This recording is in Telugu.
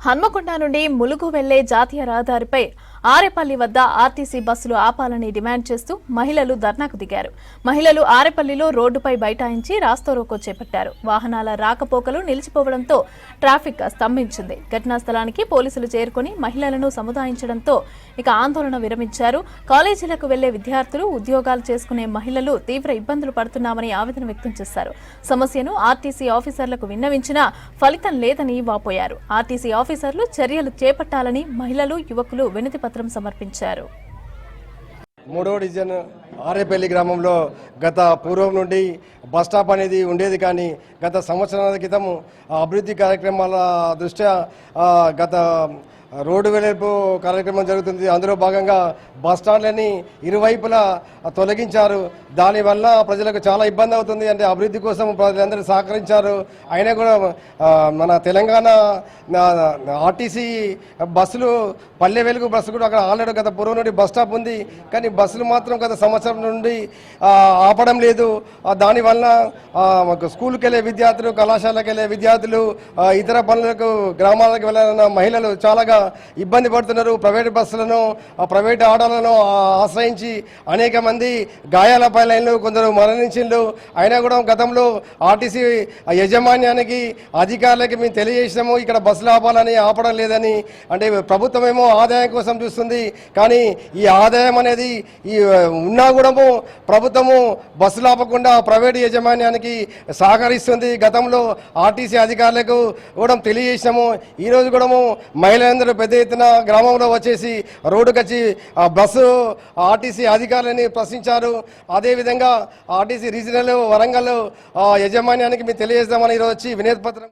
హన్మకొండ నుండి ములుగు వెళ్లే జాతీయ రహదారిపై ఆరేపల్లి వద్ద ఆర్టీసీ బస్సులు ఆపాలని డిమాండ్ చేస్తూ మహిళలు ధర్నాకు దిగారు. మహిళలు ఆరేపల్లిలో రోడ్డుపై బైఠాయించి రాస్తారోకో చేపట్టారు. వాహనాల రాకపోకలు నిలిచిపోవడంతో ట్రాఫిక్ స్తంభించింది. ఘటనా స్థలానికి పోలీసులు చేరుకుని మహిళలను సముదాయించడంతో ఆందోళన విరమించారు. కాలేజీలకు వెళ్లే విద్యార్థులు, ఉద్యోగాలు చేసుకునే మహిళలు తీవ్ర ఇబ్బందులు పడుతున్నామని ఆవేదన వ్యక్తం చేశారు. సమస్యను ఆర్టీసీ ఆఫీసర్లకు విన్నవించినా ఫలితం లేదని వాపోయారు. ఆర్టీసీ ఆఫీసర్లు చర్యలు చేపట్టాలని మహిళలు, యువకులు వినతి పత్రం సమర్పించారు. 3వ డివిజన్ ఆరేపల్లి గ్రామంలో గత పూర్వం నుండి బస్ స్టాప్ అనేది ఉండేది. కానీ గత సంవత్సరాల క్రితం అభివృద్ధి కార్యక్రమాల దృష్ట్యా గత రోడ్డు వెడల్పు కార్యక్రమం జరుగుతుంది. అందులో భాగంగా బస్ స్టాండ్లని ఇరువైపులా తొలగించారు. దానివల్ల ప్రజలకు చాలా ఇబ్బంది అవుతుంది. అంటే అభివృద్ధి కోసం ప్రజలందరూ సహకరించారు. అయినా కూడా మన తెలంగాణ ఆర్టీసీ బస్సులు, పల్లె వెలుగు బస్సు కూడా అక్కడ ఆల్రెడీ గత పూర్వం నుండి బస్ స్టాప్ ఉంది. కానీ బస్సులు మాత్రం గత సంవత్సరం నుండి ఆపడం లేదు. దానివల్ల స్కూల్కి వెళ్ళే విద్యార్థులు, కళాశాలకు వెళ్ళే విద్యార్థులు, ఇతర పనులకు గ్రామాలకు వెళ్ళాలన్న మహిళలు చాలాగా ఇబ్బంది పడుతున్నారు. ప్రైవేట్ బస్సులను, ప్రైవేట్ ఆటోలను ఆశ్రయించి అనేక మంది గాయాల పాలైనలు, కొందరు మరణించిండ్రు. అయినా కూడా గతంలో ఆర్టీసీ యాజమాన్యానికి, అధికారులకి మేము తెలియజేసినాము ఇక్కడ బస్సులు ఆపాలని, ఆపడం లేదని. అంటే ప్రభుత్వం ఏమో ఆదాయం కోసం చూస్తుంది. కానీ ఈ ఆదాయం అనేది ఉన్నా కూడా ప్రభుత్వము బస్సులు ఆపకుండా ప్రైవేట్ యాజమాన్యానికి సహకరిస్తుంది. గతంలో ఆర్టీసీ అధికారులకు కూడా తెలియజేసినాము. ఈరోజు కూడా మహిళలందరూ పెద్ద ఎత్తున గ్రామంలో వచ్చేసి రోడ్డుకు వచ్చి బస్సు ఆర్టీసీ అధికారులని ప్రశ్నించారు. అదేవిధంగా ఆర్టీసీ రీజనల్ వరంగల్ యాజమాన్యానికి మేము తెలియజేద్దామని ఈరోజు వచ్చి వినతి పత్రం